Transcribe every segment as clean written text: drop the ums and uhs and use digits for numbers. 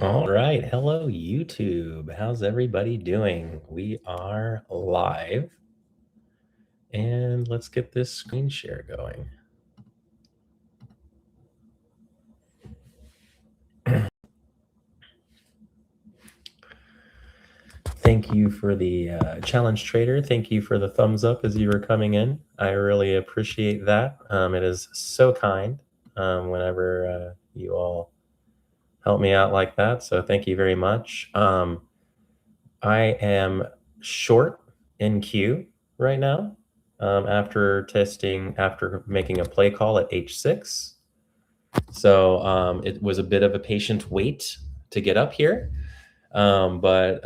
All right. Hello, YouTube. How's everybody doing? We are live. And let's get this screen share going. Thank you for the challenge trader. Thank you for the thumbs up as you were coming in. I really appreciate that. It is so kind whenever you all help me out like that. So thank you very much. I am short in Q right now after making a play call at H6. So it was a bit of a patient wait to get up here. But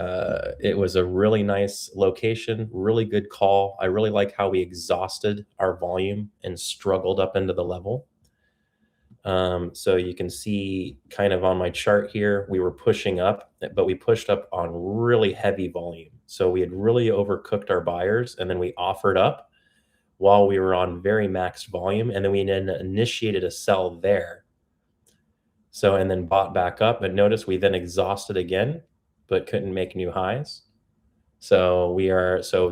it was a really nice location, really good call. I really like how we exhausted our volume and struggled up into the level. So you can see kind of on my chart here, we were pushing up, but we pushed up on really heavy volume. So we had really overcooked our buyers, and then we offered up while we were on very maxed volume, and then we then initiated a sell there. So, and then bought back up, but notice we then exhausted again, but couldn't make new highs. So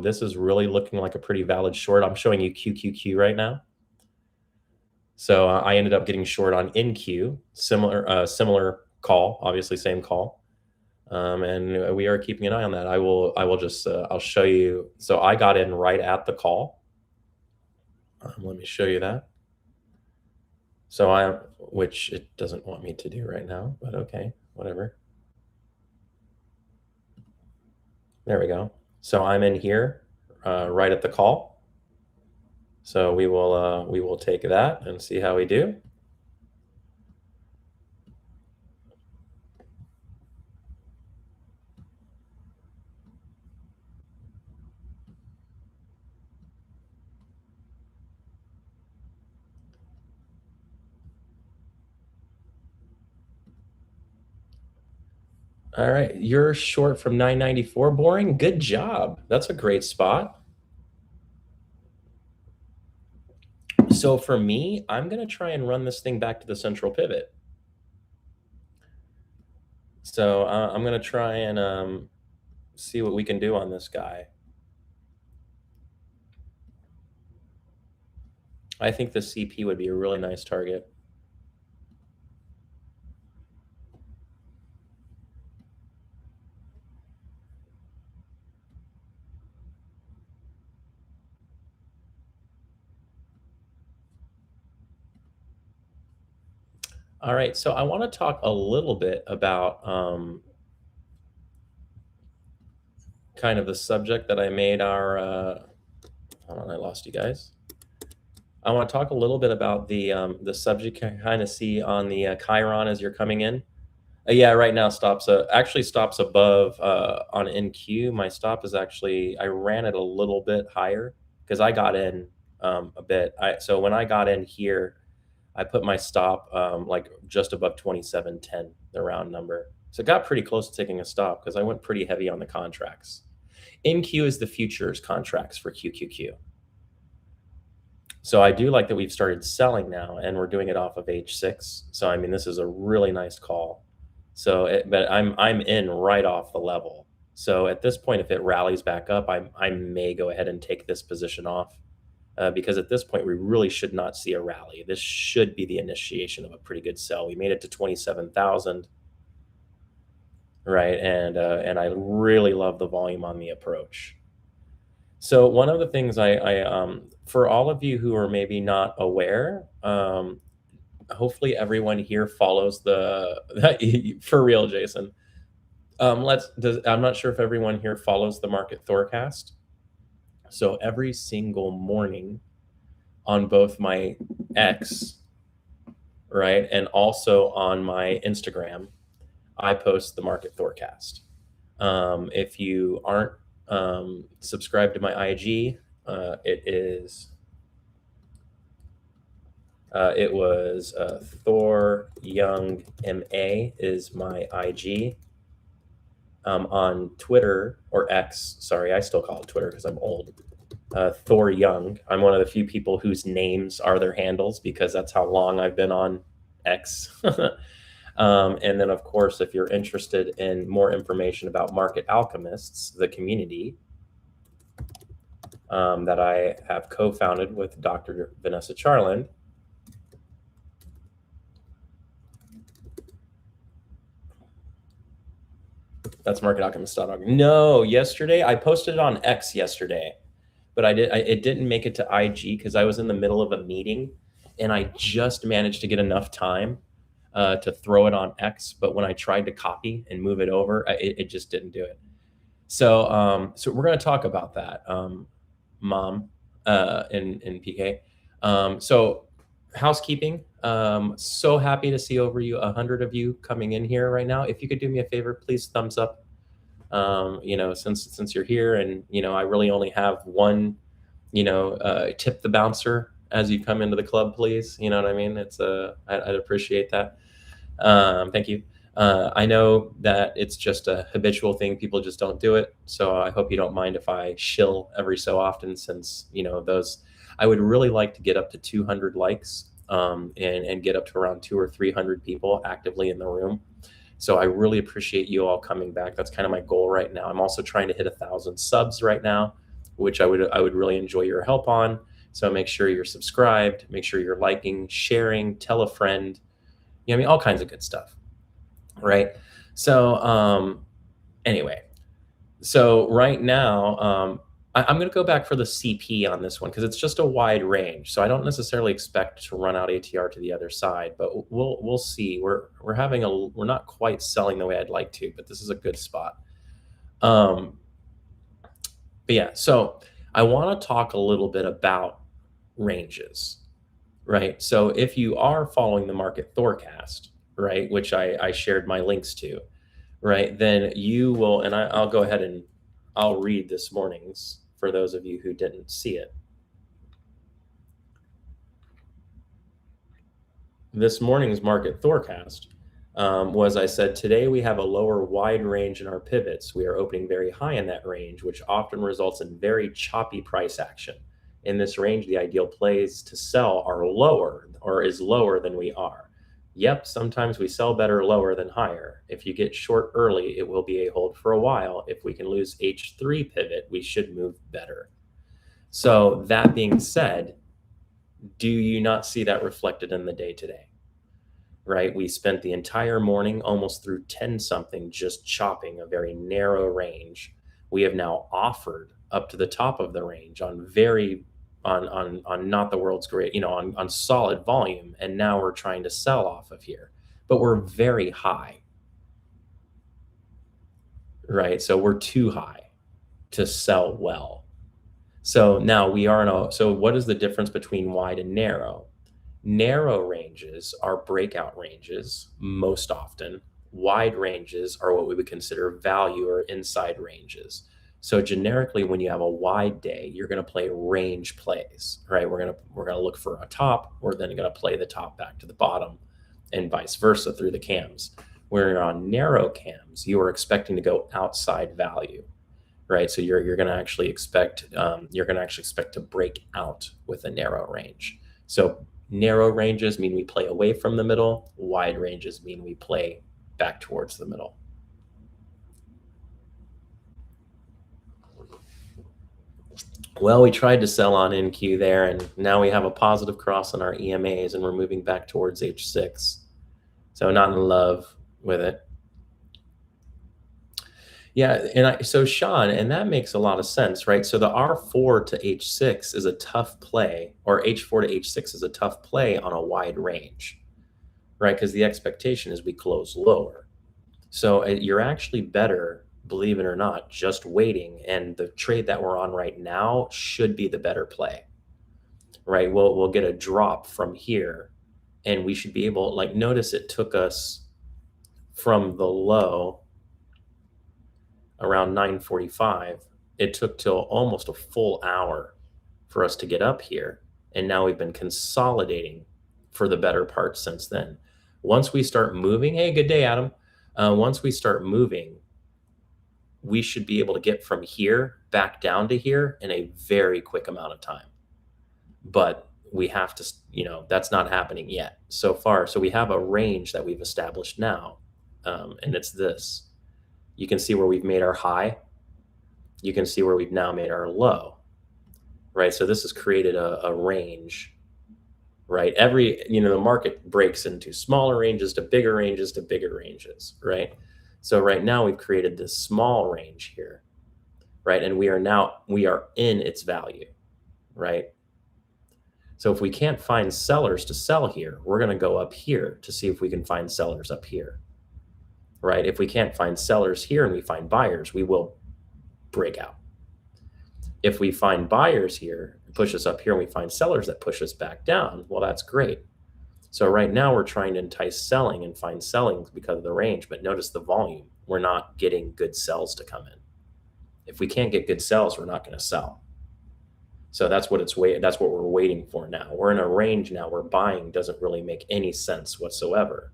this is really looking like a pretty valid short. I'm showing you QQQ right now. So I ended up getting short on NQ, similar call, obviously same call. And we are keeping an eye on that. I'll show you. So I got in right at the call. Let me show you that. So which it doesn't want me to do right now, but okay, whatever. There we go. So I'm in here right at the call. So we will take that and see how we do. All right, you're short from 994. Boring. Good job. That's a great spot. So for me, I'm going to try and run this thing back to the central pivot. So I'm going to try and see what we can do on this guy. I think the CP would be a really nice target. All right, so I want to talk a little bit about kind of the subject that I made our. Hold on, I lost you guys. I want to talk a little bit about the subject you kind of see on the Chiron as you're coming in. Yeah, right now actually stops above on NQ. My stop is actually, I ran it a little bit higher because I got in a bit. So when I got in here, I put my stop like just above 27.10, the round number. So it got pretty close to taking a stop because I went pretty heavy on the contracts. NQ is the futures contracts for QQQ. So I do like that we've started selling now, and we're doing it off of H6. So I mean, this is a really nice call. So, but I'm in right off the level. So at this point, if it rallies back up, I may go ahead and take this position off because at this point, we really should not see a rally. This should be the initiation of a pretty good sell. We made it to 27,000, right? And I really love the volume on the approach. So one of the things for all of you who are maybe not aware, hopefully everyone here follows for real, Jason. I'm not sure if everyone here follows the market Thorcast. So every single morning on both my X, right, and also on my Instagram, I post the market Thorcast. If you aren't subscribed to my IG, it was Thor Young MA is my IG. On Twitter or X, sorry, I still call it Twitter because I'm old. Thor Young. I'm one of the few people whose names are their handles because that's how long I've been on X. And then, of course, if you're interested in more information about Market Alchemists, the community that I have co-founded with Dr. Vanessa Charland, that's marketalchemist.org. No, yesterday I posted it on X yesterday, but it didn't make it to IG because I was in the middle of a meeting, and I just managed to get enough time to throw it on X. But when I tried to copy and move it over, it just didn't do it. So we're going to talk about that, Mom, and PK. So housekeeping. So happy to see over 100 of you coming in here right now. If you could do me a favor, please thumbs up. Since you're here, and I really only have one, tip the bouncer as you come into the club, please. You know what I mean? I'd appreciate that. Thank you. I know that it's just a habitual thing. People just don't do it. So I hope you don't mind if I shill every so often, since, I would really like to get up to 200 likes, and get up to around 200 or 300 people actively in the room. So I really appreciate you all coming back. That's kind of my goal right now. I'm also trying to hit 1,000 subs right now, which I would really enjoy your help on. So make sure you're subscribed, make sure you're liking, sharing, tell a friend, all kinds of good stuff. Right. So, anyway, so right now, I'm going to go back for the CP on this one because it's just a wide range. So I don't necessarily expect to run out ATR to the other side, but we'll see. We're not quite selling the way I'd like to, but this is a good spot. But yeah, so I want to talk a little bit about ranges, right? So if you are following the market Thorcast, right, which I shared my links to, right, then you will, and I'll go ahead and I'll read this morning's for those of you who didn't see it. This morning's market Thorcast was, I said, today we have a lower wide range in our pivots. We are opening very high in that range, which often results in very choppy price action. In this range, the ideal plays to sell are lower or is lower than we are. Yep, sometimes we sell better lower than higher. If you get short early, it will be a hold for a while. If we can lose H3 pivot, we should move better. So that being said, do you not see that reflected in the day today? Right? We spent the entire morning almost through 10 something just chopping a very narrow range. We have now offered up to the top of the range on not the world's great, on solid volume. And now we're trying to sell off of here, but we're very high, right? So we're too high to sell well. So now we are so what is the difference between wide and narrow? Narrow ranges are breakout ranges most often. Wide ranges are what we would consider value or inside ranges. So generically, when you have a wide day, you're going to play range plays, right? We're going to look for a top. We're then going to play the top back to the bottom, and vice versa through the cams. Where you're on narrow cams, you are expecting to go outside value, right? So you're going to actually expect to break out with a narrow range. So narrow ranges mean we play away from the middle. Wide ranges mean we play back towards the middle. Well, we tried to sell on NQ there, and now we have a positive cross on our EMAs, and we're moving back towards H6. So not in love with it. Yeah, so Sean, and that makes a lot of sense, right? So the R4 to H6 is a tough play, or H4 to H6 is a tough play on a wide range, right? Because the expectation is we close lower. So you're actually better, believe it or not, just waiting. And the trade that we're on right now should be the better play, right? We'll get a drop from here, and we should be able, notice it took us from the low around 9:45. It took till almost a full hour for us to get up here. And now we've been consolidating for the better part since then. Once we start moving, hey, good day, Adam. Once we start moving, we should be able to get from here back down to here in a very quick amount of time. But we have to, that's not happening yet so far. So we have a range that we've established now, and it's this. You can see where we've made our high. You can see where we've now made our low, right? So this has created a range, right? The market breaks into smaller ranges to bigger ranges to bigger ranges, right? So right now we've created this small range here, right? And we are in its value, right? So if we can't find sellers to sell here, we're going to go up here to see if we can find sellers up here, right? If we can't find sellers here and we find buyers, we will break out. If we find buyers here, push us up here, and we find sellers that push us back down, well, that's great. So right now we're trying to entice selling and find selling because of the range, but notice the volume. We're not getting good sells to come in. If we can't get good sells, we're not going to sell. So that's what we're waiting for now. We're in a range now where buying doesn't really make any sense whatsoever.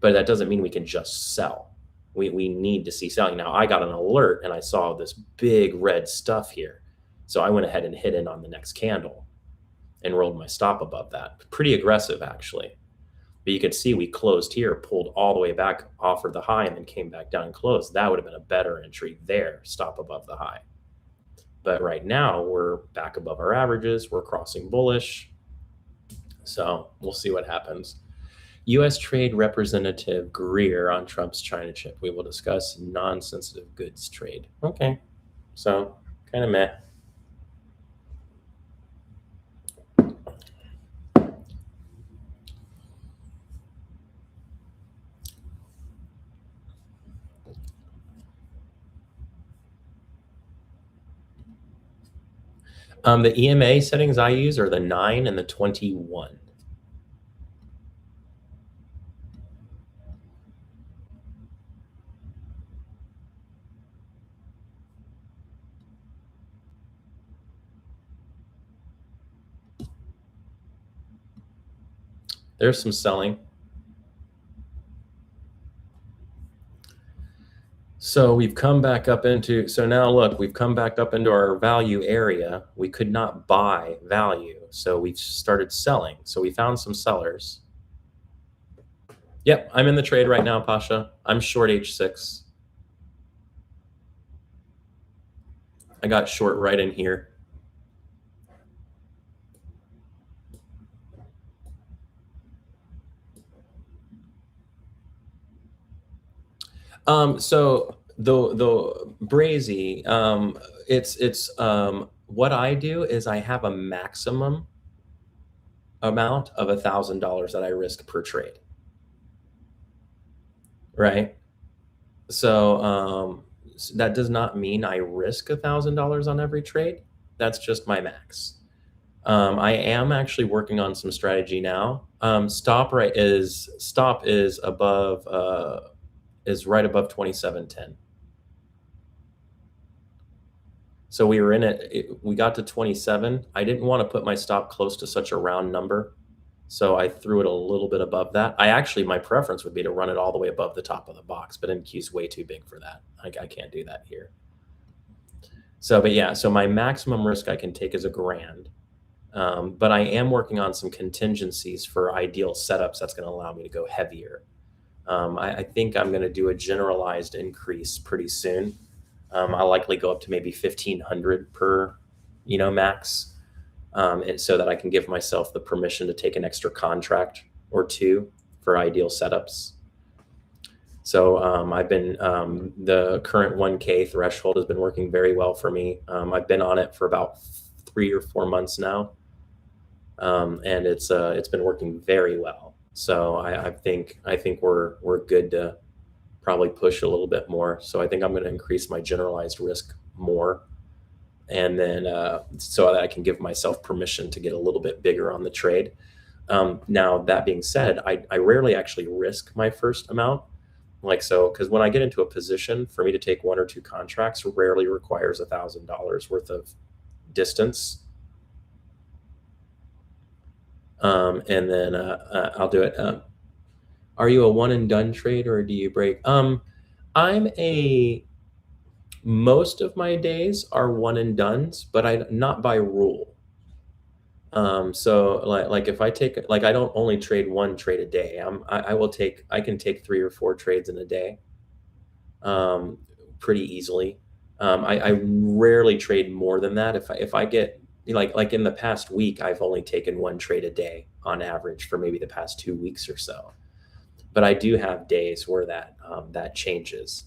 But that doesn't mean we can just sell. We need to see selling. Now, I got an alert and I saw this big red stuff here. So I went ahead and hit in on the next candle and rolled my stop above that. Pretty aggressive, actually. But you could see we closed here, pulled all the way back, offered the high, and then came back down and closed. That would have been a better entry there, stop above the high. But right now, we're back above our averages. We're crossing bullish. So we'll see what happens. U.S. Trade Representative Greer on Trump's China chip. We will discuss non-sensitive goods trade. Okay. So kind of meh. The EMA settings I use are the 9 and the 21. There's some selling. So we've come back up into, so now look, we've come back up into our value area. We could not buy value. So we've started selling. So we found some sellers. Yep, I'm in the trade right now, Pasha. I'm short H6. I got short right in here. So the Brazy, it's what I do is I have a maximum amount of $1,000 that I risk per trade, right? So that does not mean I risk $1,000 on every trade. That's just my max. I am actually working on some strategy now. Stop is above is right above 27.10. So we were in it. We got to 27. I didn't want to put my stop close to such a round number, so I threw it a little bit above that. My preference would be to run it all the way above the top of the box, but NQ's way too big for that. I can't do that here. So, but yeah, so my maximum risk I can take is $1,000. But I am working on some contingencies for ideal setups that's going to allow me to go heavier. I think I'm going to do a generalized increase pretty soon. I'll likely go up to maybe 1,500 per, max, and so that I can give myself the permission to take an extra contract or two for ideal setups. So I've been the current 1K threshold has been working very well for me. I've been on it for about 3 or 4 months now, and it's been working very well. So I think we're good to probably push a little bit more. So I think I'm going to increase my generalized risk more, and then so that I can give myself permission to get a little bit bigger on the trade. Now that being said, I rarely actually risk my first amount, because when I get into a position, for me to take 1 or 2 contracts rarely requires $1,000 worth of distance. And then I'll do it. Are you a one and done trader, or do you break? Most of my days are one and dones, but not by rule. So like if I take like I don't only trade one trade a day. I can take 3 or 4 trades in a day, um, pretty easily. I rarely trade more than that. If I get, like in the past week, I've only taken one trade a day on average for maybe the past 2 weeks or so. But I do have days where that changes,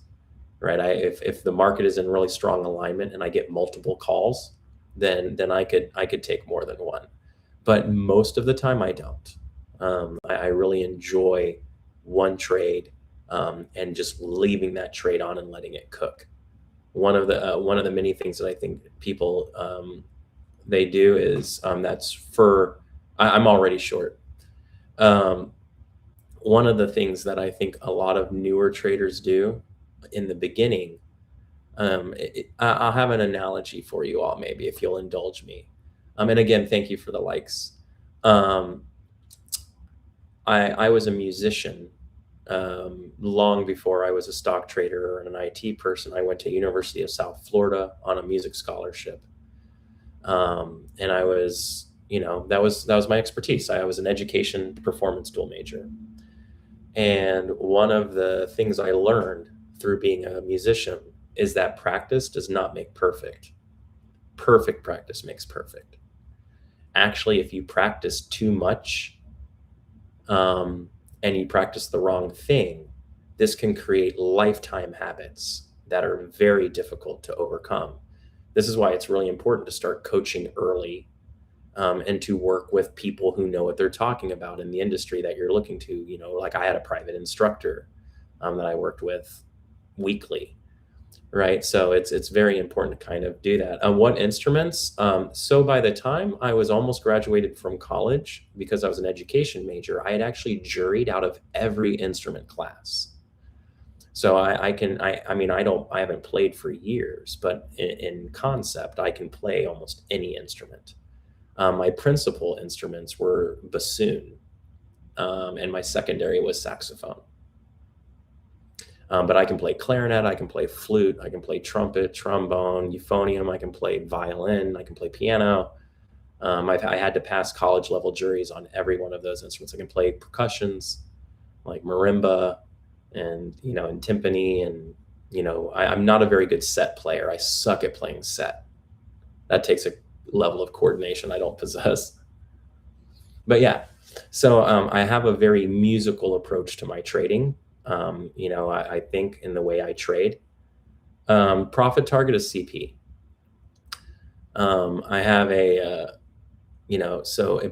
right? If the market is in really strong alignment and I get multiple calls, then I could take more than one. But most of the time, I don't. I really enjoy one trade, and just leaving that trade on and letting it cook. One of the many things that I think people, they do is, that's for I'm already short. Um, One of the things that I think a lot of newer traders do in the beginning, I'll have an analogy for you all, maybe if you'll indulge me. And again, thank you for the likes. Um, I was a musician, long before I was a stock trader or an IT person. I went to University of South Florida on a music scholarship, and I was, that was my expertise. I was an education performance dual major, and one of the things I learned through being a musician is that practice does not make perfect. Perfect practice makes perfect. Actually, if you practice too much, um, and you practice the wrong thing, this can create lifetime habits that are very difficult to overcome. This is why it's really important to start coaching early, and to work with people who know what they're talking about in the industry that you're looking to. Like I had a private instructor, that I worked with weekly, right? So it's very important to kind of do that. What instruments? So by the time I was almost graduated from college, because I was an education major, I had actually juried out of every instrument class. So I mean, I haven't played for years, but in concept, I can play almost any instrument. My principal instruments were bassoon, and my secondary was saxophone. But I can play clarinet, I can play flute, I can play trumpet, trombone, euphonium, I can play violin, I can play piano. I had to pass college level juries on every one of those instruments. I can play percussions like marimba and timpani, and I'm not a very good set player. I suck at playing set. That takes a level of coordination I don't possess. But yeah, so I have a very musical approach to my trading. I think in the way I trade. Profit target is CP. I have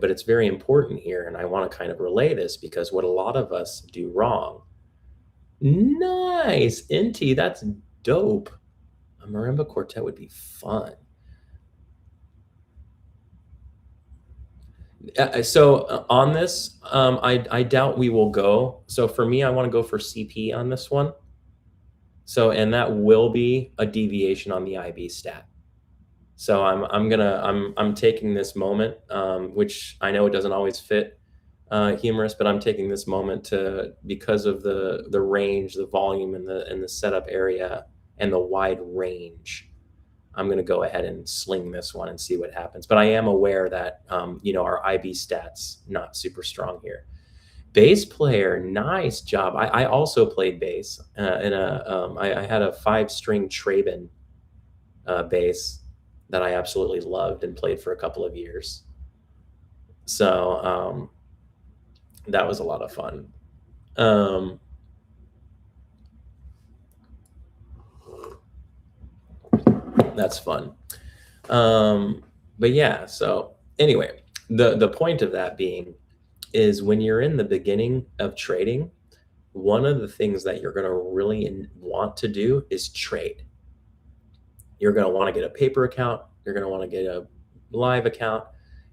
but it's very important here, and I want to kind of relay this because what a lot of us do wrong. Nice, Inti, that's dope. A marimba quartet would be fun. On this, I doubt we will go. So for me, I want to go for CP on this one. So, and that will be a deviation on the IB stat. So I'm taking this moment, which I know it doesn't always fit, humorous, but I'm taking this moment to, because of the range, the volume, and the setup area, and the wide range. I'm going to go ahead and sling this one and see what happens. But I am aware that our IB stats not super strong here. Bass player, nice job. I also played bass, I had a 5-string Traben bass that I absolutely loved and played for a couple of years. So that was a lot of fun. That's fun. But yeah, so anyway, the point of that being is when you're in the beginning of trading, one of the things that you're going to really want to do is trade. You're going to want to get a paper account, you're going to want to get a live account,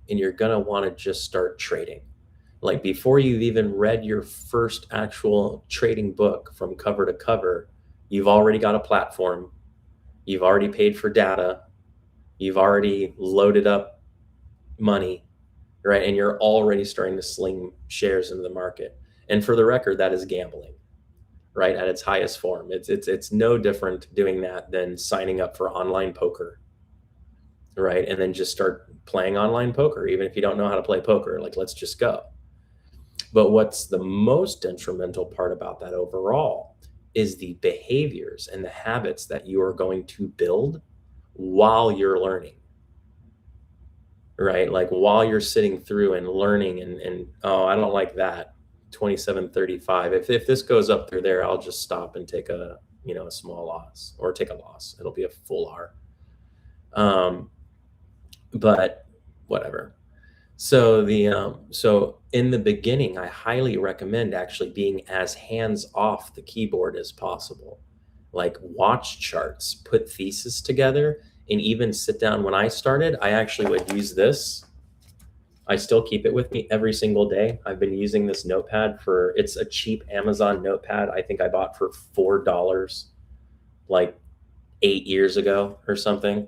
and you're going to want to just start trading. Like before you've even read your first actual trading book from cover to cover, you've already got a platform, you've already paid for data, you've already loaded up money, right? And you're already starting to sling shares into the market. And for the record, that is gambling, right? At its highest form. It's no different doing that than signing up for online poker. right? And then just start playing online poker, even if you don't know how to play poker, like, let's just go. But what's the most detrimental part about that overall is the behaviors and the habits that you are going to build while you're learning, right? Like while you're sitting through and learning and oh, I don't like that. 2735. If this goes up through there, I'll just stop and take a, a small loss or take a loss. It'll be a full R. But whatever. So in the beginning, I highly recommend actually being as hands off the keyboard as possible. Like watch charts, put thesis together, and even sit down. When I started, I actually would use this. I still keep it with me every single day. I've been using this notepad it's a cheap Amazon notepad. I think I bought for $4 like 8 years ago or something.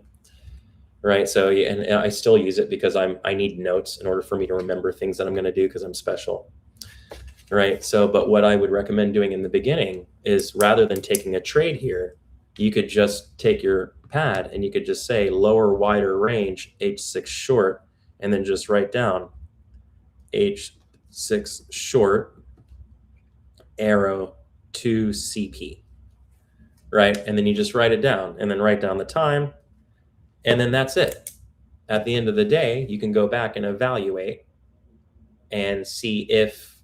Right. So, yeah, and I still use it because I need notes in order for me to remember things that I'm going to do because I'm special. Right. So, but what I would recommend doing in the beginning is rather than taking a trade here, you could just take your pad and you could just say lower, wider range, H6 short, and then just write down H6 short, arrow to CP. Right. And then you just write it down and then write down the time. And then that's it. At the end of the day, you can go back and evaluate and see if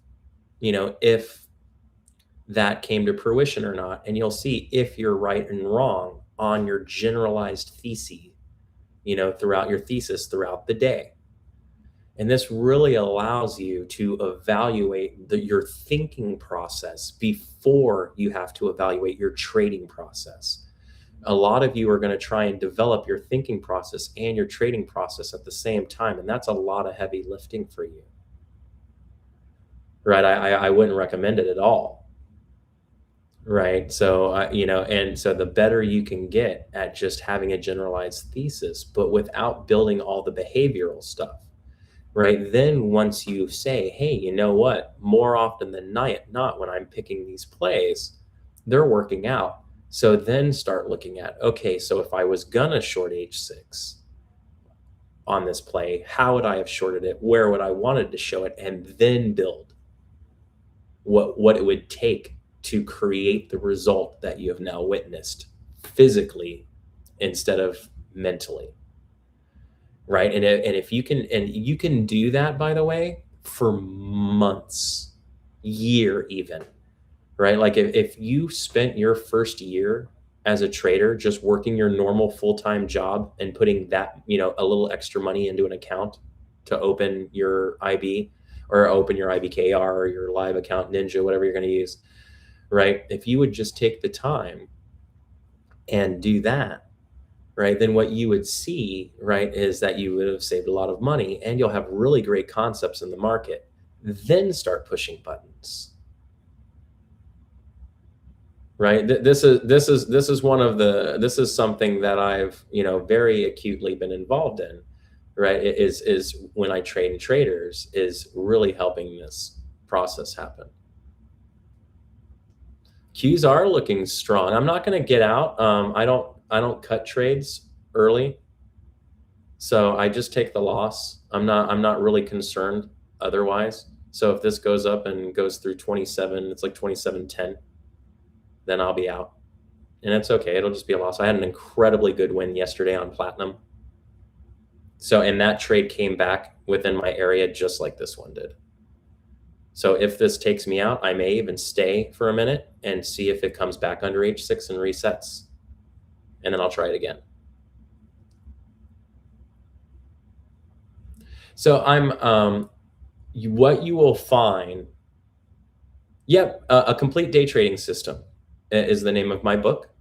that came to fruition or not. And you'll see if you're right and wrong on your generalized thesis, throughout your thesis throughout the day. And this really allows you to evaluate your thinking process before you have to evaluate your trading process. A lot of you are going to try and develop your thinking process and your trading process at the same time. And that's a lot of heavy lifting for you. Right. I wouldn't recommend it at all. Right. So, and so the better you can get at just having a generalized thesis, but without building all the behavioral stuff. Right. Then once you say, hey, you know what, more often than not when I'm picking these plays, they're working out. So then start looking at, okay, so if I was gonna short H6 on this play, how would I have shorted it? Where would I wanted to show it? And then build what it would take to create the result that you have now witnessed physically instead of mentally. Right. And if you can do that, by the way, for months, year even. Right? Like if you spent your first year as a trader just working your normal full-time job and putting that, a little extra money into an account to open your IB or open your IBKR or your live account Ninja, whatever you're going to use, right? If you would just take the time and do that, right, then what you would see, right, is that you would have saved a lot of money and you'll have really great concepts in the market. Then start pushing buttons. Right. This is something that I've, very acutely been involved in. Right. Is when I train traders is really helping this process happen. Qs are looking strong. I'm not going to get out. I don't cut trades early. So I just take the loss. I'm not really concerned otherwise. So if this goes up and goes through 27, it's like 27.10. Then I'll be out. And it's okay. It'll just be a loss. I had an incredibly good win yesterday on platinum. So, and that trade came back within my area just like this one did. So if this takes me out, I may even stay for a minute and see if it comes back under H6 and resets. And then I'll try it again. So what you will find, a complete day trading system is the name of my book.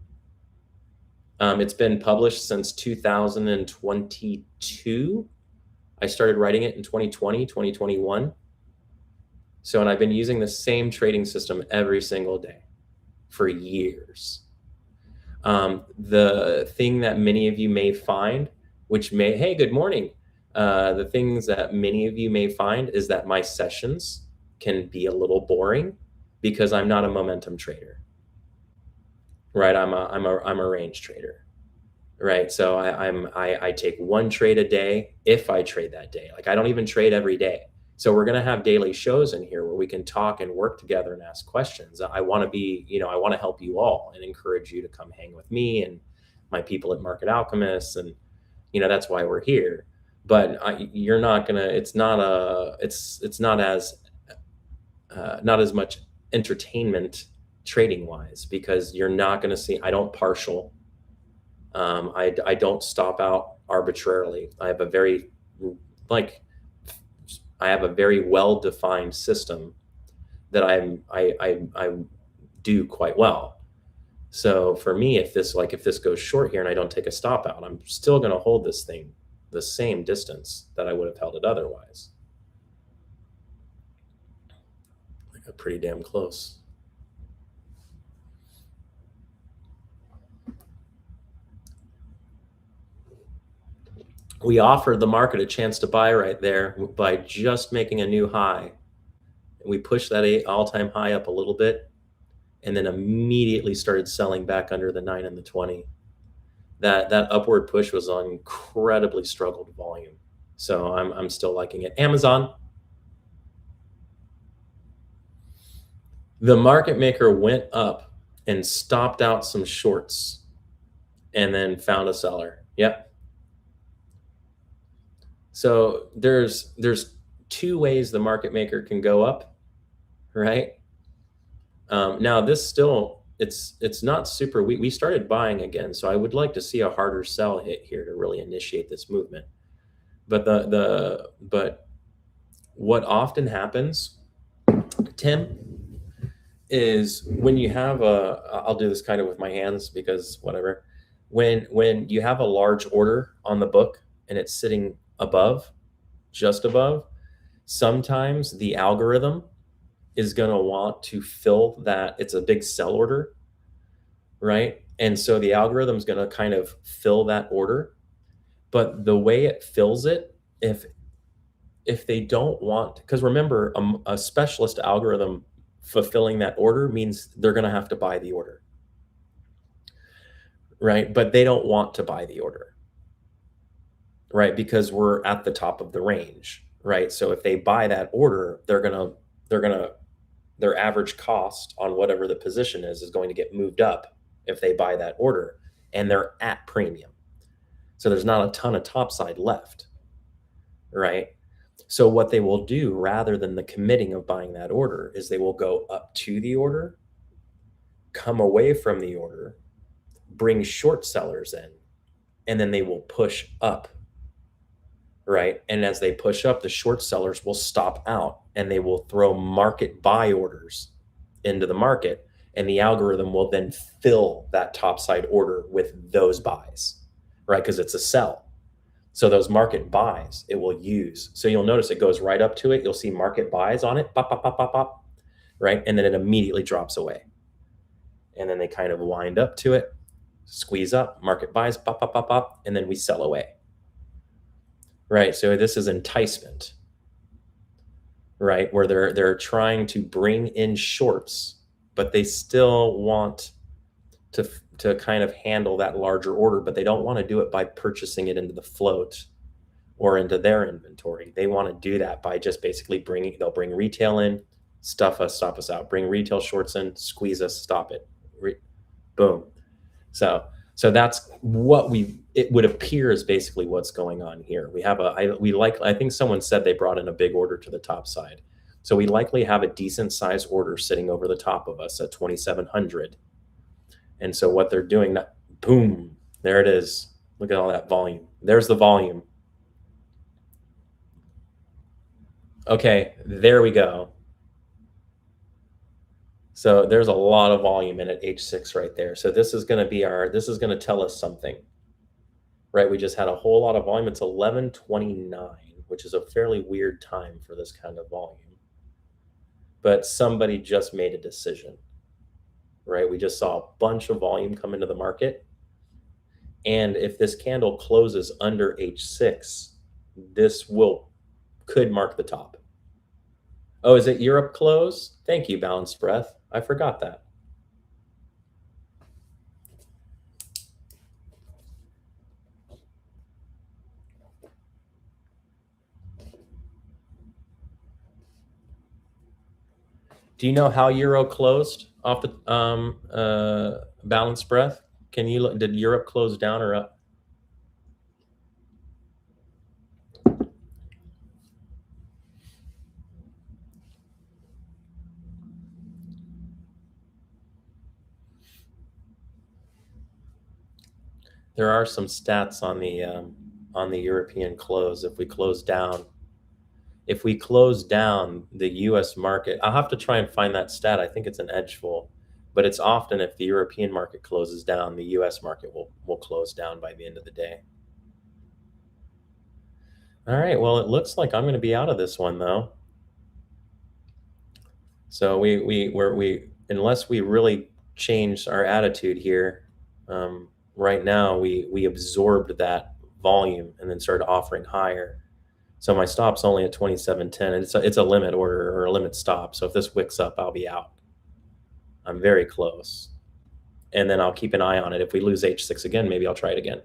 It's been published since 2022. I started writing it in 2020, 2021. So, and I've been using the same trading system every single day for years. The thing that many of you may find, hey, good morning. The things that many of you may find is that my sessions can be a little boring because I'm not a momentum trader. Right, I'm a range trader. right? So I take one trade a day if I trade that day. Like I don't even trade every day. So we're gonna have daily shows in here where we can talk and work together and ask questions. I want to be, I want to help you all and encourage you to come hang with me and my people at Market Alchemists, and that's why we're here. But you're not gonna. It's not a. It's not as much entertainment trading wise because you're not going to see. I don't partial. I don't stop out arbitrarily. Like I have a very well defined system that I do quite well. So for me, if this goes short here and I don't take a stop out, I'm still going to hold this thing the same distance that I would have held it otherwise. I got pretty damn close. We offered the market a chance to buy right there by just making a new high. We pushed that all-time high up a little bit and then immediately started selling back under the 9 and the 20. That upward push was on incredibly struggled volume. So I'm still liking it. Amazon, the market maker went up and stopped out some shorts and then found a seller. Yep. So there's two ways the market maker can go up, right? Now this still it's not super. We started buying again, so I would like to see a harder sell hit here to really initiate this movement. But but what often happens, Tim, is when you have a. I'll do this kind of with my hands because whatever. When you have a large order on the book and it's sitting above, just above, sometimes the algorithm is going to want to fill that. It's a big sell order, right? And so the algorithm is going to kind of fill that order. But the way it fills it, if they don't want, because remember, a specialist algorithm fulfilling that order means they're going to have to buy the order, right? But they don't want to buy the order, right? Because we're at the top of the range, right? So if they buy that order, they're gonna their average cost on whatever the position is going to get moved up if they buy that order, and they're at premium. So there's not a ton of top side left, right? So what they will do rather than the committing of buying that order is they will go up to the order, come away from the order, bring short sellers in, and then they will push up, right? And as they push up, the short sellers will stop out and they will throw market buy orders into the market. And the algorithm will then fill that top side order with those buys, right? Because it's a sell. So those market buys it will use. So you'll notice it goes right up to it. You'll see market buys on it, pop, pop, pop, pop, pop, right? And then it immediately drops away. And then they kind of wind up to it, squeeze up, market buys, pop, pop, pop, pop, and then we sell away. Right. So this is enticement, right? Where they're trying to bring in shorts, but they still want to kind of handle that larger order, but they don't want to do it by purchasing it into the float or into their inventory. They want to do that by just basically they'll bring retail in, stop us out, bring retail shorts in, squeeze us, stop it. Boom. So that's what it would appear is basically what's going on here. We have I think someone said they brought in a big order to the top side. So we likely have a decent size order sitting over the top of us at 2,700. And so what they're doing, that boom, there it is. Look at all that volume. There's the volume. Okay, there we go. So there's a lot of volume in at H6 right there. So this is going to tell us something, right? We just had a whole lot of volume. It's 11:29, which is a fairly weird time for this kind of volume. But somebody just made a decision, right? We just saw a bunch of volume come into the market. And if this candle closes under H6, this could mark the top. Oh, is it Europe close? Thank you, Balanced Breath. I forgot that. Do you know how euro closed off the balanced breath? Can you look? Did Europe close down or up? There are some stats on the European close. If we close down the U.S. market, I'll have to try and find that stat. I think it's an edgeful, but it's often if the European market closes down, the U.S. market will close down by the end of the day. All right. Well, it looks like I'm going to be out of this one though. So we unless we really change our attitude here, right now we absorbed that volume and then started offering higher. So my stop's only at 27.10. It's a limit order or a limit stop. So if this wicks up, I'll be out. I'm very close. And then I'll keep an eye on it. If we lose H6 again, maybe I'll try it again.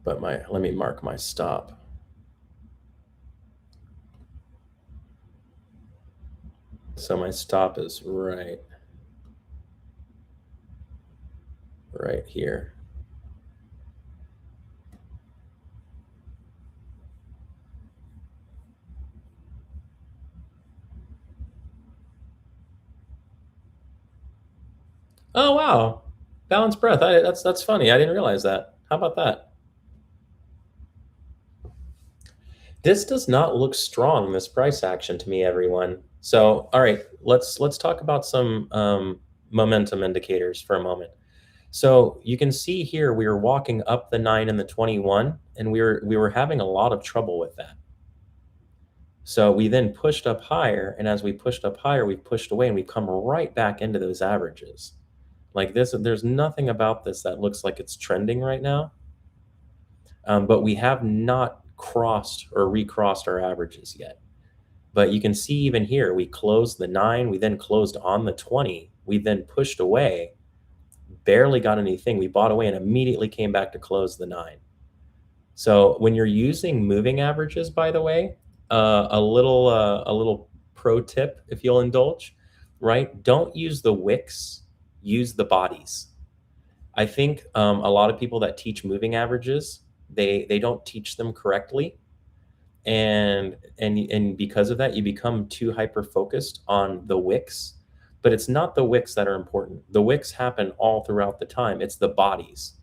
But let me mark my stop. So my stop is right here. Oh wow, balanced breath. That's funny. I didn't realize that. How about that? This does not look strong, this price action to me, everyone. So, all right, let's talk about some momentum indicators for a moment. So you can see here we were walking up the 9 and the 21, and we were having a lot of trouble with that. So we then pushed up higher, and as we pushed up higher, we pushed away, and we've come right back into those averages. Like this, there's nothing about this that looks like it's trending right now. But we have not crossed or recrossed our averages yet. But you can see even here, we closed the 9, we then closed on the 20, we then pushed away, barely got anything. We bought away and immediately came back to close the 9. So when you're using moving averages, by the way, a little pro tip, if you'll indulge, right? Don't use the wicks, use the bodies. I think a lot of people that teach moving averages, they don't teach them correctly, and because of that, you become too hyper focused on the wicks. But it's not the wicks that are important. The wicks happen all throughout the time. It's the bodies.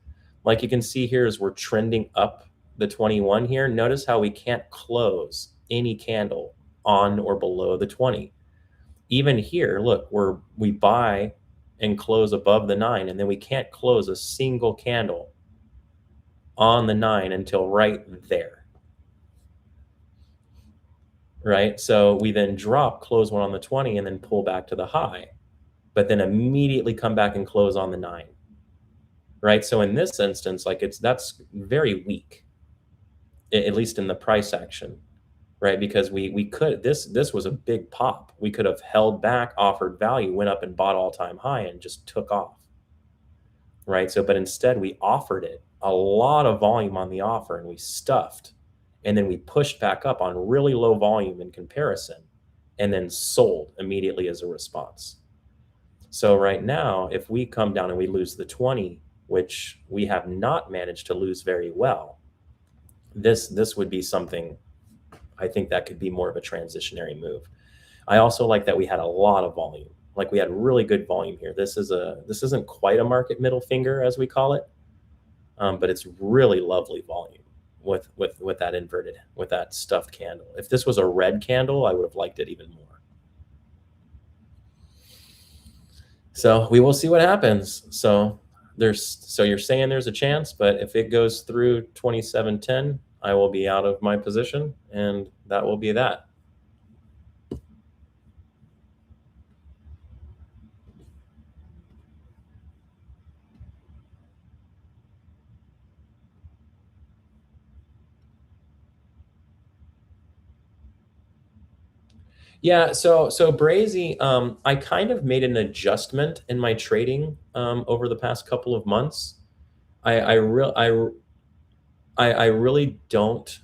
Like you can see here, as we're trending up the 21 here, notice how we can't close any candle on or below the 20. Even here, look, we buy and close above the 9, and then we can't close a single candle on the 9 until right there. Right? So we then drop, close one on the 20, and then pull back to the high, but then immediately come back and close on the 9. Right? So in this instance, like that's very weak, at least in the price action, right? Because we could, this was a big pop. We could have held back, offered value, went up and bought all-time high and just took off. Right? So, but instead we offered it a lot of volume on the offer and we stuffed, and then we pushed back up on really low volume in comparison and then sold immediately as a response. So right now, if we come down and we lose the 20, which we have not managed to lose very well, this would be something I think that could be more of a transitionary move. I also like that we had a lot of volume. Like we had really good volume here. This isn't quite a market middle finger as we call it, but it's really lovely volume with that inverted, with that stuffed candle. If this was a red candle, I would have liked it even more. So we will see what happens. So you're saying there's a chance, but if it goes through 27.10, I will be out of my position, and that will be that. Yeah, so Brazy, I kind of made an adjustment in my trading over the past couple of months. I really don't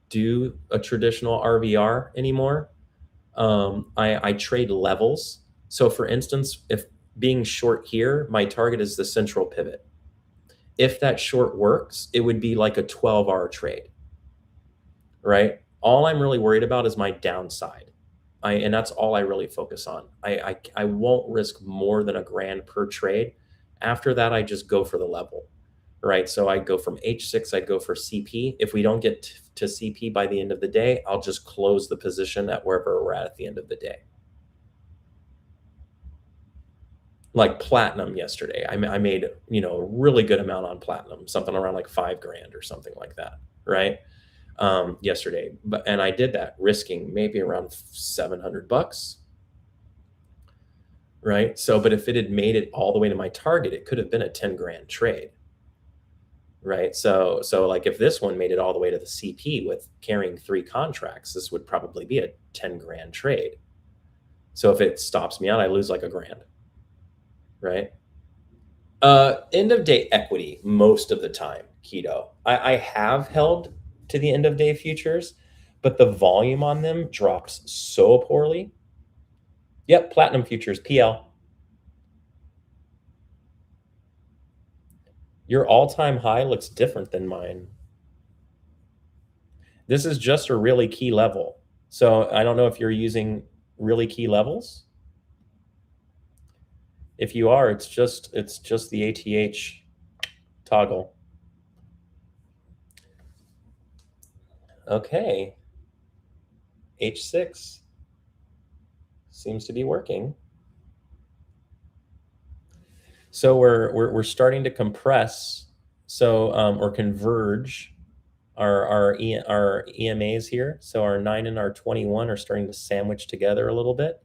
do a traditional RVR anymore. I trade levels. So for instance, if being short here, my target is the central pivot. If that short works, it would be like a 12-hour trade, right? All I'm really worried about is my downside. And that's all I really focus on. I won't risk more than $1,000 per trade. After that, I just go for the level, right? So I go from H6, I go for CP. If we don't get to CP by the end of the day, I'll just close the position at wherever we're at the end of the day. Like platinum yesterday, I made a really good amount on platinum, something around like $5,000 or something like that, right? Yesterday, and I did that risking maybe around $700, right? So, but if it had made it all the way to my target, it could have been a 10 grand trade, right? So like if this one made it all the way to the CP with carrying 3 contracts, this would probably be a 10 grand trade. So if it stops me out, I lose like $1,000, right? End of day equity most of the time, keto. I have held to the end of day futures, but the volume on them drops so poorly. Yep, platinum futures, PL. Your all-time high looks different than mine. This is just a really key level. So I don't know if you're using really key levels. If you are, it's just the ATH toggle. Okay. H6 seems to be working. So we're starting to compress, or converge our EMAs here. So our 9 and our 21 are starting to sandwich together a little bit.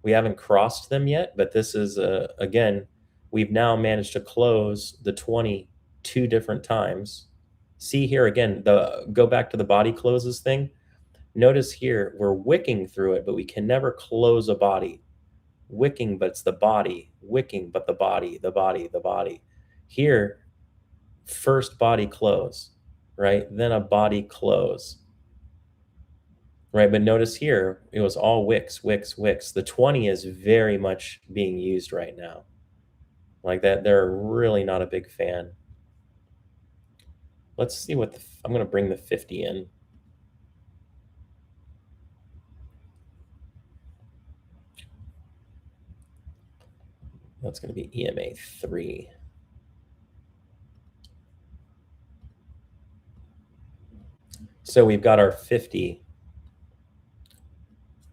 We haven't crossed them yet, but this is again, we've now managed to close the 20 two different times. See here again, go back to the body closes thing. Notice here we're wicking through it, but we can never close a body. Wicking, but it's the body. Wicking, but the body, the body, the body. Here, first body close, right? Then a body close, right? But notice here, it was all wicks, wicks, wicks. The 20 is very much being used right now. Like that, they're really not a big fan. Let's see what I'm going to bring the 50 in. That's going to be EMA 3. So we've got our 50,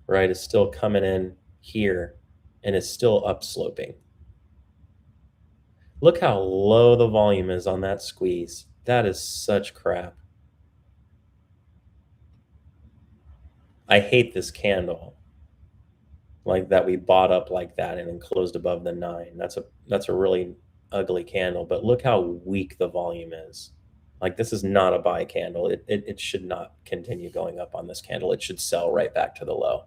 right, is still coming in here and is still upsloping. Look how low the volume is on that squeeze. That is such crap. I hate this candle. Like that we bought up like that and then closed above the 9. That's a really ugly candle, but look how weak the volume is. Like this is not a buy candle. It should not continue going up on this candle. It should sell right back to the low.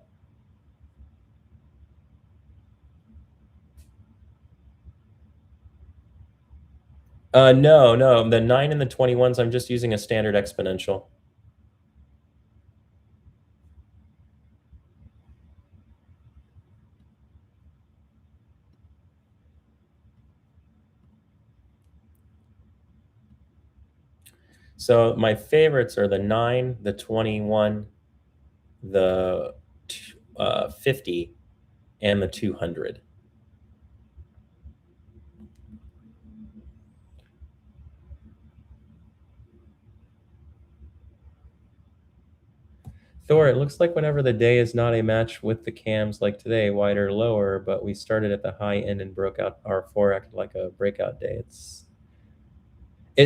No, the 9 and the 21s, I'm just using a standard exponential. So my favorites are the 9, the 21, the 50, and the 200. Thor, it looks like whenever the day is not a match with the cams like today, wider, lower, but we started at the high end and broke out R4 acted like a breakout day.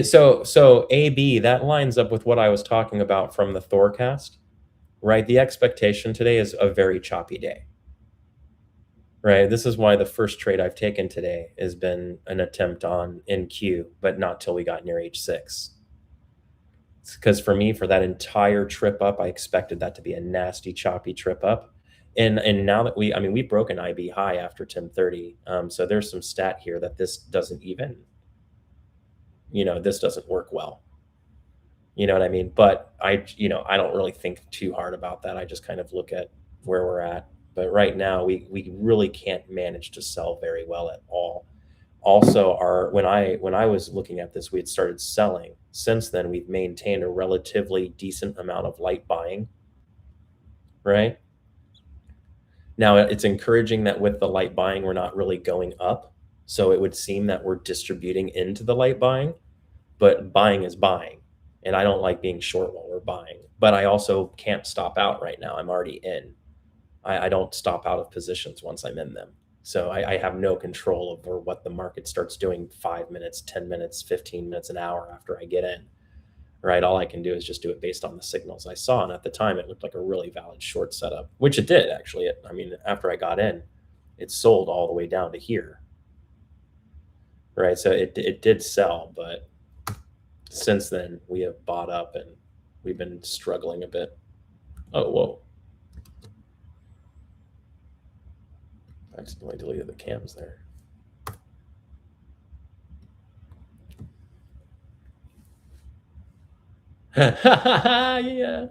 So AB, that lines up with what I was talking about from the Thorcast, right? The expectation today is a very choppy day. Right. This is why the first trade I've taken today has been an attempt on NQ, but not till we got near H6. Because for me, for that entire trip up, I expected that to be a nasty, choppy trip up. And now that we've broken IB high after 1030. So there's some stat here that this doesn't even, this doesn't work well. You know what I mean? But I don't really think too hard about that. I just kind of look at where we're at. But right now, we really can't manage to sell very well at all. Also, our when I was looking at this, we had started selling. Since then, we've maintained a relatively decent amount of light buying, right? Now, it's encouraging that with the light buying, we're not really going up. So it would seem that we're distributing into the light buying, but buying is buying. And I don't like being short while we're buying. But I also can't stop out right now. I'm already in. I don't stop out of positions once I'm in them. So I have no control over what the market starts doing 5 minutes, 10 minutes, 15 minutes, an hour after I get in. Right. All I can do is just do it based on the signals I saw. And at the time, it looked like a really valid short setup, which it did actually. I mean, after I got in, it sold all the way down to here. Right. So it did sell. But since then, we have bought up and we've been struggling a bit. Oh, whoa. I accidentally deleted the cams there. Yeah.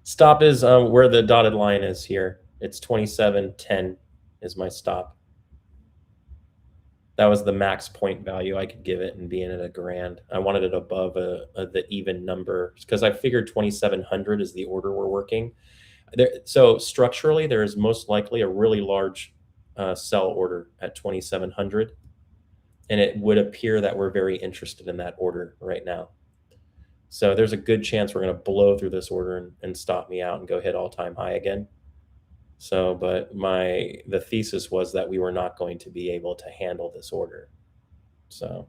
Stop is where the dotted line is here. It's 27.10 is my stop. That was the max point value I could give it and be in at a grand. I wanted it above the even number because I figured 2,700 is the order we're working. So structurally, there is most likely a really large sell order at 2,700. And it would appear that we're very interested in that order right now. So there's a good chance we're going to blow through this order and stop me out and go hit all-time high again. So, but the thesis was that we were not going to be able to handle this order. So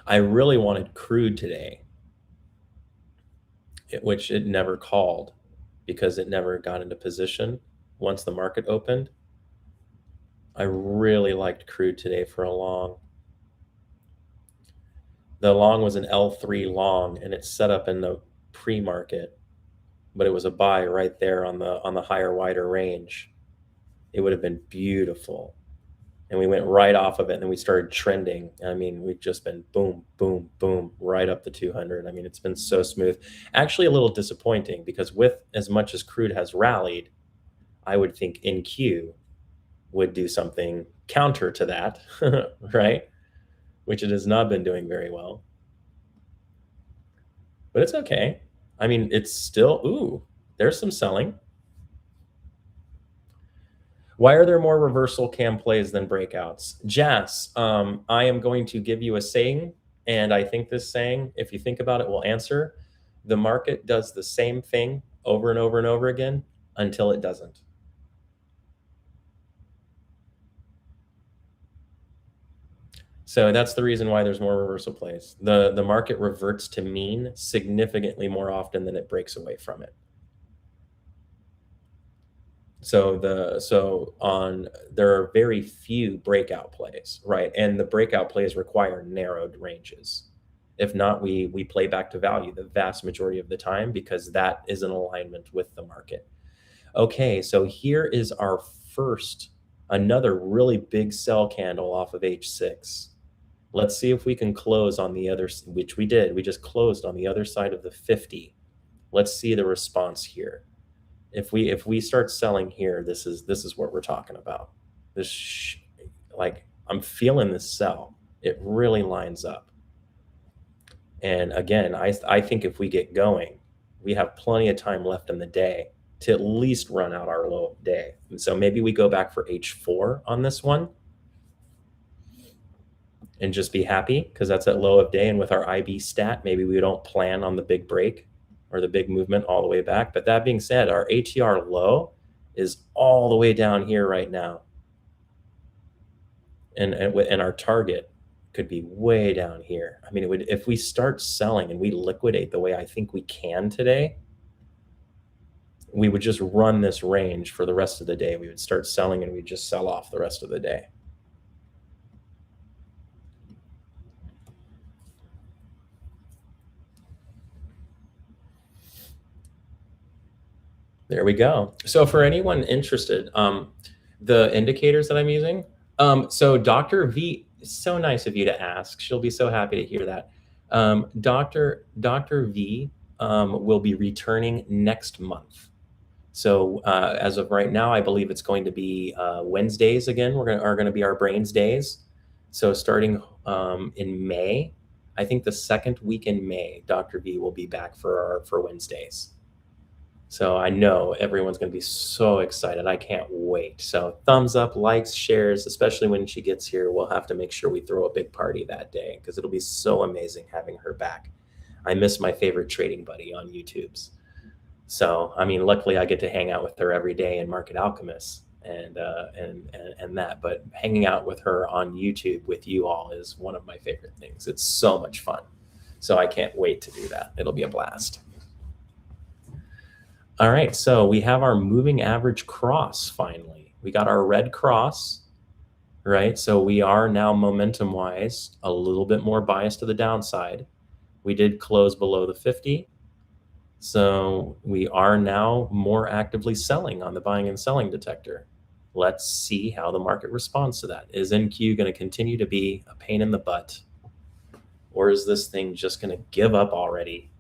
I really wanted crude today, which it never called because it never got into position once the market opened. I really liked crude today for a long. The long was an L3 long and it's set up in the pre-market, but it was a buy right there on the higher wider range. It would have been beautiful. And we went right off of it and then we started trending. I mean, we've just been boom, boom, boom, right up to 200. I mean, it's been so smooth. Actually, a little disappointing because with as much as crude has rallied, I would think NQ would do something counter to that, right? Which it has not been doing very well. But it's okay. I mean, it's still, ooh, there's some selling. Why are there more reversal cam plays than breakouts? Jas, I am going to give you a saying, and I think this saying, if you think about it, will answer. The market does the same thing over and over and over again until it doesn't. So that's the reason why there's more reversal plays. The market reverts to mean significantly more often than it breaks away from it. So there are very few breakout plays, right? And the breakout plays require narrowed ranges. If not, we play back to value the vast majority of the time because that is in alignment with the market. Okay, so here is our first, another really big sell candle off of H6. Let's see if we can close on the other, which we did. We just closed on the other side of the 50. Let's see the response here. If we start selling here, this is what we're talking about. Like I'm feeling this sell. It really lines up. And again, I think if we get going, we have plenty of time left in the day to at least run out our low of day. And so maybe we go back for H4 on this one and just be happy because that's at low of day. And with our IB stat, maybe we don't plan on the big break or the big movement all the way back. But that being said, our ATR low is all the way down here right now. And our target could be way down here. I mean, it would, if we start selling and we liquidate the way I think we can today, we would just run this range for the rest of the day. We would start selling and we'd just sell off the rest of the day. There we go. So for anyone interested, the indicators that I'm using, so Dr. V, so nice of you to ask. She'll be so happy to hear that. Dr. V will be returning next month. So as of right now, I believe it's going to be Wednesdays again. Are going to be our brains days. So starting in May, I think the second week in May, Dr. V will be back for Wednesdays. So I know everyone's going to be so excited. I can't wait. So thumbs up, likes, shares, especially when she gets here. We'll have to make sure we throw a big party that day because it'll be so amazing having her back. I miss my favorite trading buddy on YouTube's. So, I mean, luckily I get to hang out with her every day in Market Alchemist and that, but hanging out with her on YouTube with you all is one of my favorite things. It's so much fun. So I can't wait to do that. It'll be a blast. All right, so we have our moving average cross finally. We got our red cross, right? So we are now momentum-wise a little bit more biased to the downside. We did close below the 50. So we are now more actively selling on the buying and selling detector. Let's see how the market responds to that. Is NQ going to continue to be a pain in the butt? Or is this thing just going to give up already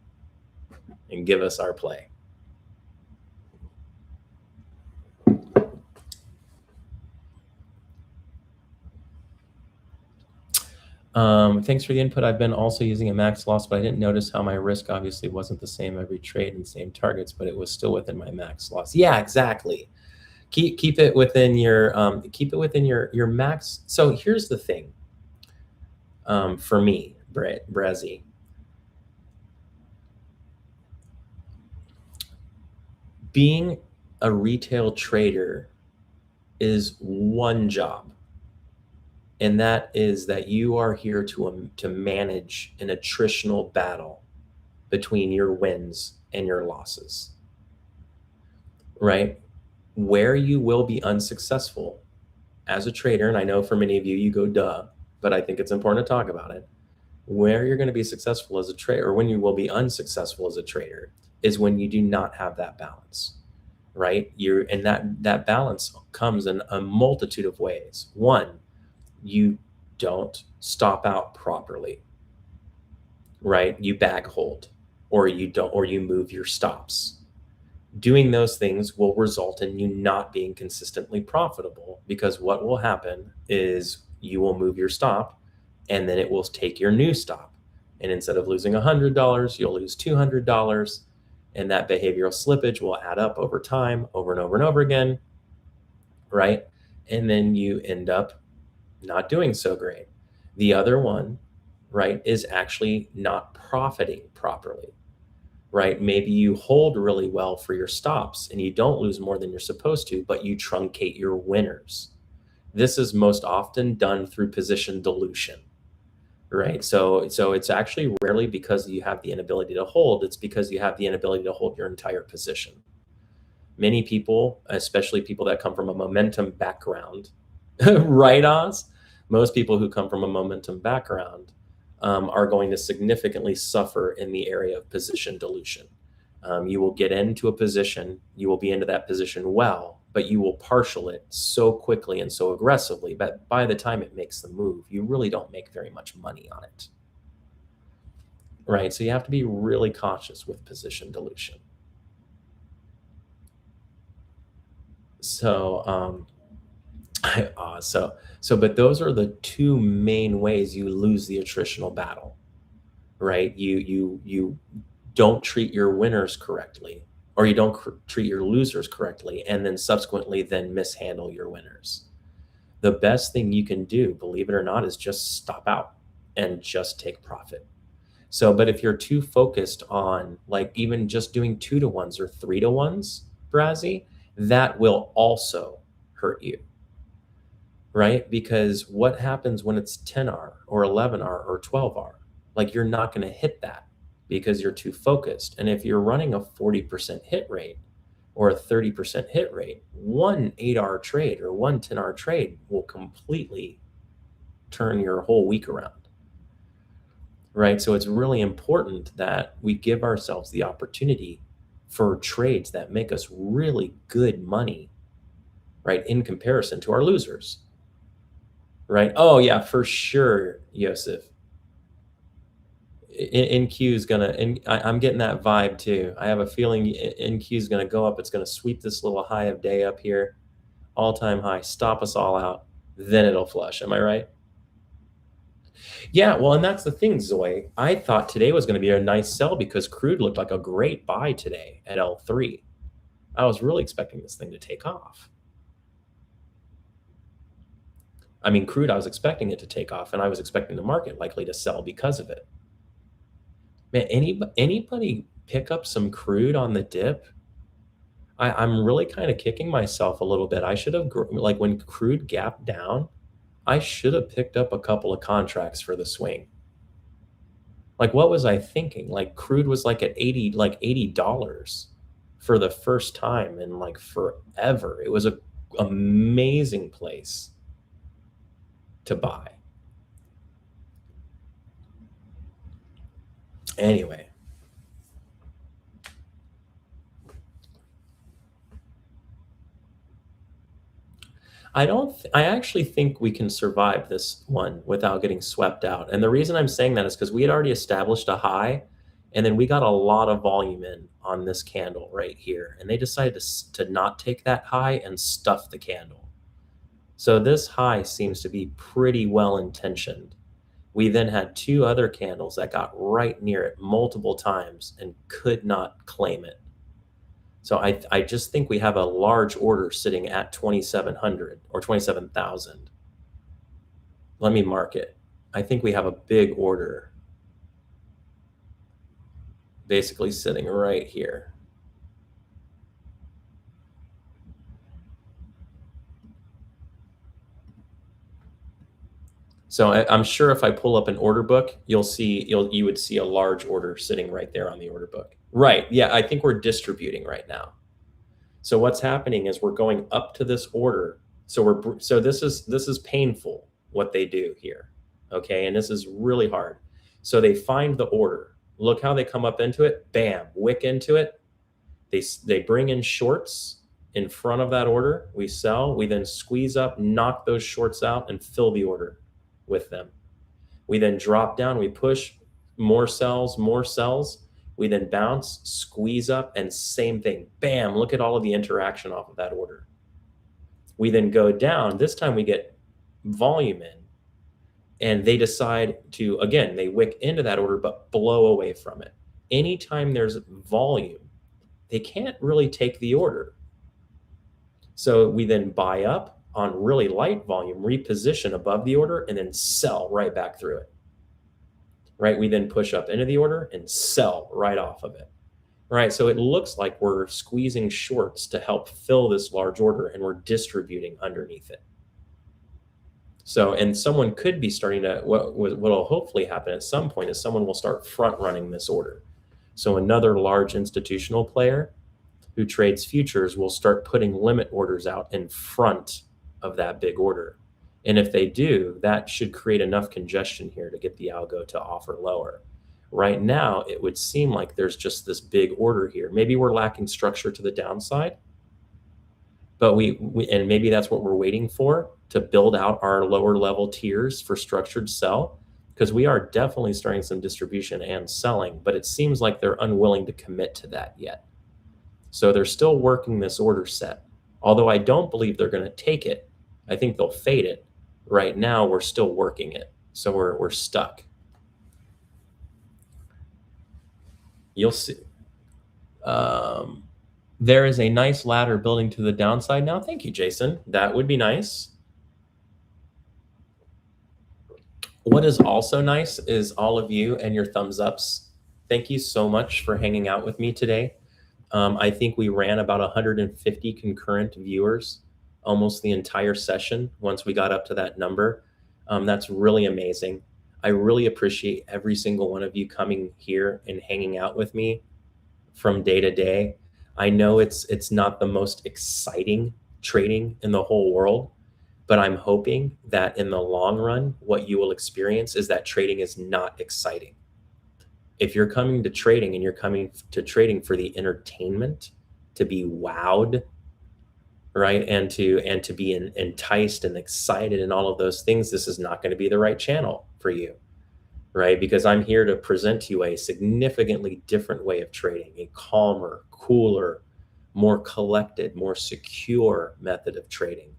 and give us our play? Thanks for the input. I've been also using a max loss, but I didn't notice how my risk obviously wasn't the same every trade and same targets, but it was still within my max loss. Yeah, exactly. Keep it within your max. So here's the thing. For me, Brezzy, being a retail trader is one job. And that is that you are here to manage an attritional battle between your wins and your losses, right? Where you will be unsuccessful as a trader, and I know for many of you, you go duh, but I think it's important to talk about it. Where you're going to be successful as a trader, or when you will be unsuccessful as a trader, is when you do not have that balance, right? And that balance comes in a multitude of ways. One, you don't stop out properly, right? You bag hold, or you move your stops. Doing those things will result in you not being consistently profitable, because what will happen is you will move your stop and then it will take your new stop. And instead of losing $100, you'll lose $200. And that behavioral slippage will add up over time, over and over and over again, right? And then you end up not doing so great. The other one, right, is actually not profiting properly, right? Maybe you hold really well for your stops and you don't lose more than you're supposed to, but you truncate your winners. This is most often done through position dilution, right? So it's actually rarely because you have the inability to hold. It's because you have the inability to hold your entire position. Many people, especially people that come from a momentum background, right, Oz? Most people who come from a momentum background are going to significantly suffer in the area of position dilution. You will get into a position, you will be into that position well, but you will partial it so quickly and so aggressively that by the time it makes the move, you really don't make very much money on it, right? So you have to be really cautious with position dilution. So, but those are the two main ways you lose the attritional battle, right? You don't treat your winners correctly, or you don't treat your losers correctly, and then subsequently then mishandle your winners. The best thing you can do, believe it or not, is just stop out and just take profit. So, but if you're too focused on like even just doing 2-to-1s or 3-to-1s, Brazzy, that will also hurt you, right? Because what happens when it's 10R or 11R or 12R? Like you're not going to hit that because you're too focused. And if you're running a 40% hit rate or a 30% hit rate, one 8R trade or one 10R trade will completely turn your whole week around, right? So it's really important that we give ourselves the opportunity for trades that make us really good money, right, in comparison to our losers, right? Oh yeah, for sure, Yosef. NQ is gonna, and I'm getting that vibe too. I have a feeling NQ is gonna go up. It's gonna sweep this little high of day up here, all-time high, stop us all out. Then it'll flush. Am I right? Yeah, well, and that's the thing, Zoe. I thought today was going to be a nice sell because crude looked like a great buy today at L3. I was really expecting this thing to take off. I mean, crude, I was expecting it to take off, and I was expecting the market likely to sell because of it. Man, anybody pick up some crude on the dip? I'm really kind of kicking myself a little bit. I should have, like when crude gapped down, I should have picked up a couple of contracts for the swing. Like, what was I thinking? Like, crude was like at $80 for the first time in like forever. It was a amazing place to buy. Anyway, I actually think we can survive this one without getting swept out. And the reason I'm saying that is because we had already established a high, and then we got a lot of volume in on this candle right here. And they decided to not take that high and stuff the candle. So this high seems to be pretty well intentioned. We then had two other candles that got right near it multiple times and could not claim it. So I just think we have a large order sitting at 2,700 or 27,000. Let me mark it. I think we have a big order basically sitting right here. So I'm sure if I pull up an order book, you would see a large order sitting right there on the order book. Right. Yeah, I think we're distributing right now. So what's happening is we're going up to this order. So this is painful what they do here. Okay? And this is really hard. So they find the order. Look how they come up into it. Bam, wick into it. They bring in shorts in front of that order. We sell, we then squeeze up, knock those shorts out and fill the order with them. We then drop down, we push more sells, more sells. We then bounce, squeeze up, and same thing. Bam, look at all of the interaction off of that order. We then go down. This time we get volume in, and they decide to, again, they wick into that order, but blow away from it. Anytime there's volume, they can't really take the order. So we then buy up on really light volume, reposition above the order, and then sell right back through it. Right? We then push up into the order and sell right off of it. Right? So it looks like we're squeezing shorts to help fill this large order, and we're distributing underneath it. So, and someone could be starting to, what will hopefully happen at some point is someone will start front running this order. So another large institutional player who trades futures will start putting limit orders out in front of that big order. And if they do, that should create enough congestion here to get the algo to offer lower. Right now, it would seem like there's just this big order here. Maybe we're lacking structure to the downside, but and maybe that's what we're waiting for to build out our lower level tiers for structured sell, because we are definitely starting some distribution and selling, but it seems like they're unwilling to commit to that yet. So they're still working this order set. Although I don't believe they're going to take it. I think they'll fade it. Right now, we're still working it. So we're stuck. You'll see. There is a nice ladder building to the downside now. Thank you, Jason. That would be nice. What is also nice is all of you and your thumbs ups. Thank you so much for hanging out with me today. I think we ran about 150 concurrent viewers almost the entire session once we got up to that number. That's really amazing. I really appreciate every single one of you coming here and hanging out with me from day to day. I know it's not the most exciting trading in the whole world, but I'm hoping that in the long run, what you will experience is that trading is not exciting. if you're coming to trading and you're coming to trading for the entertainment, to be wowed, right, and to be enticed and excited and all of those things, this is not going to be the right channel for you, right? Because I'm here to present to you a significantly different way of trading, a calmer, cooler, more collected, more secure method of trading,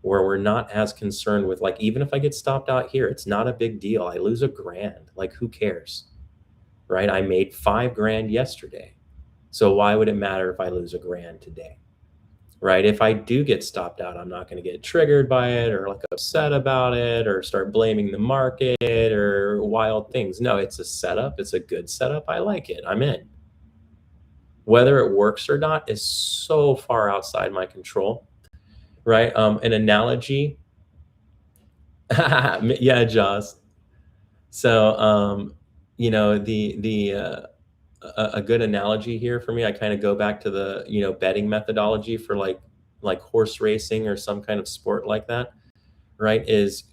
where we're not as concerned with, like, even if I get stopped out here, it's not a big deal. I lose $1,000. Like, who cares, right? I made $5,000 yesterday. So why would it matter if I lose $1,000 today? Right? If I do get stopped out, I'm not going to get triggered by it or like upset about it or start blaming the market or wild things. No, it's a setup. It's a good setup. I like it. I'm in. Whether it works or not is so far outside my control, right? An analogy. Yeah, Jaws. So, a good analogy here for me, I kind of go back to the, betting methodology for like horse racing or some kind of sport like that, right? Is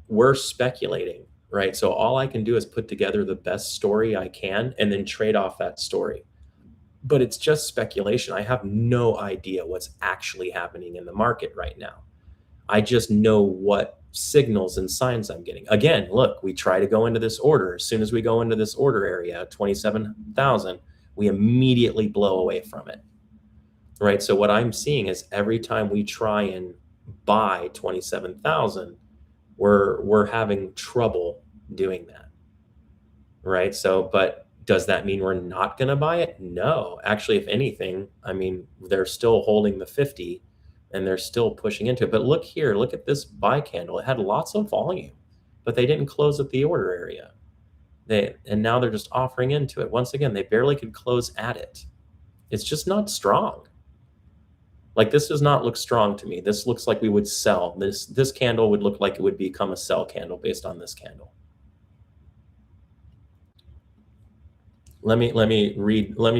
we're speculating, right? So all I can do is put together the best story I can and then trade off that story. But it's just speculation. I have no idea what's actually happening in the market right now. I just know what signals and signs I'm getting. Again, look, we try to go into this order. As soon as we go into this order area, 27,000, we immediately blow away from it, right? So what I'm seeing is every time we try and buy 27,000, we're having trouble doing that, right? So, but does that mean we're not going to buy it? No. Actually, if anything, I mean, they're still holding the 50 and they're still pushing into it. But look here, look at this buy candle. It had lots of volume, but they didn't close at the order area. And now they're just offering into it. Once again, they barely could close at it. It's just not strong. Like, this does not look strong to me. This looks like we would sell. This candle would look like it would become a sell candle based on this candle. Let me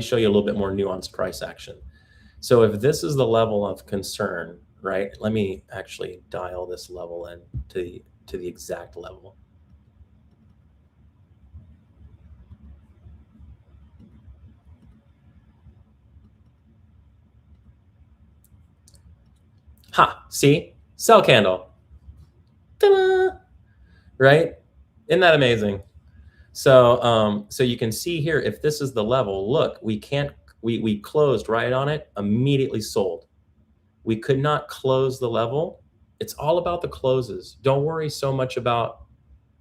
show you a little bit more nuanced price action. So if this is the level of concern, right? Let me actually dial this level in to the exact level. Ha, see? Sell candle. Ta-da! Right? Isn't that amazing? So so you can see here, if this is the level, look, we closed right on it, immediately sold. We could not close the level. It's all about the closes. Don't worry so much about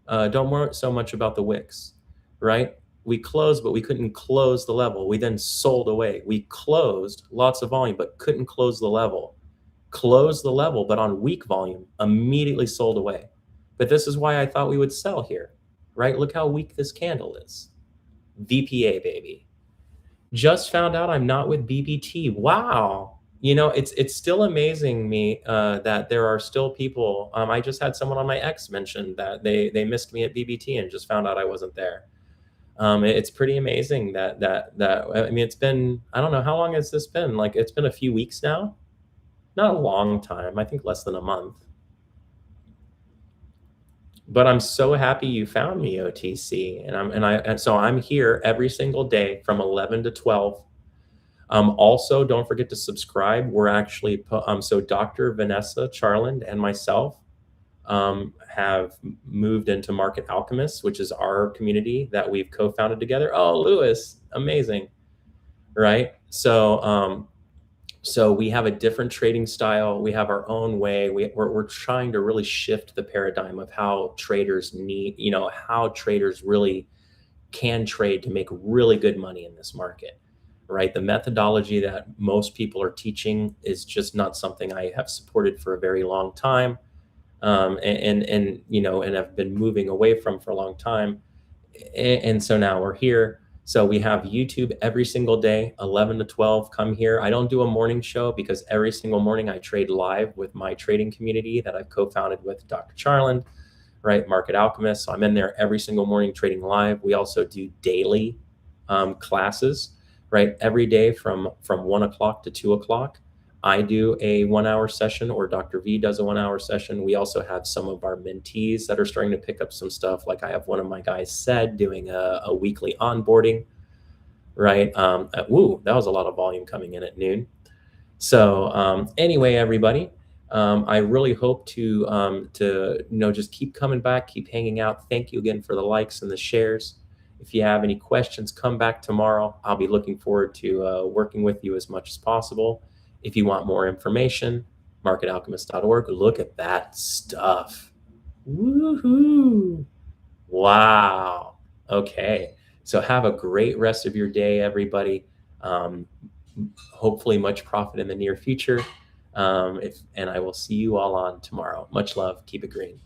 the wicks, right? We closed, but we couldn't close the level. We then sold away. We closed lots of volume, but couldn't close the level. Closed the level, but on weak volume, immediately sold away. But this is why I thought we would sell here, right? Look how weak this candle is. VPA, baby. Just found out I'm not with BBT. Wow. It's still amazing me that there are still people. I just had someone on my X mention that they missed me at BBT and just found out I wasn't there. It's pretty amazing that I mean, it's been, I don't know, how long has this been? Like, it's been a few weeks now. Not a long time. I think less than a month. But I'm so happy you found me, OTC, and so I'm here every single day from 11 to 12. Also, don't forget to subscribe. We're actually so Dr. Vanessa Charland and myself have moved into Market Alchemists, which is our community that we've co-founded together. Oh, Lewis, amazing, right? So we have a different trading style. We have our own way. We're trying to really shift the paradigm of how traders how traders really can trade to make really good money in this market, right? The methodology that most people are teaching is just not something I have supported for a very long time, and have been moving away from for a long time. And so now we're here. So we have YouTube every single day, 11 to 12. Come here. I don't do a morning show because every single morning I trade live with my trading community that I've co-founded with Dr. Charland, right? Market Alchemist. So I'm in there every single morning trading live. We also do daily classes, right? Every day from 1 o'clock to 2 o'clock. I do a 1 hour session or Dr. V does a 1 hour session. We also have some of our mentees that are starting to pick up some stuff. Like I have one of my guys said doing a weekly onboarding, right? Woo, that was a lot of volume coming in at noon. So anyway, everybody, I really hope to just keep coming back, keep hanging out. Thank you again for the likes and the shares. If you have any questions, come back tomorrow. I'll be looking forward to working with you as much as possible. If you want more information, marketalchemist.org. Look at that stuff. Woohoo! Wow. Okay. So have a great rest of your day, everybody. Um, Hopefully much profit in the near future. And I will see you all on tomorrow. Much love. Keep it green.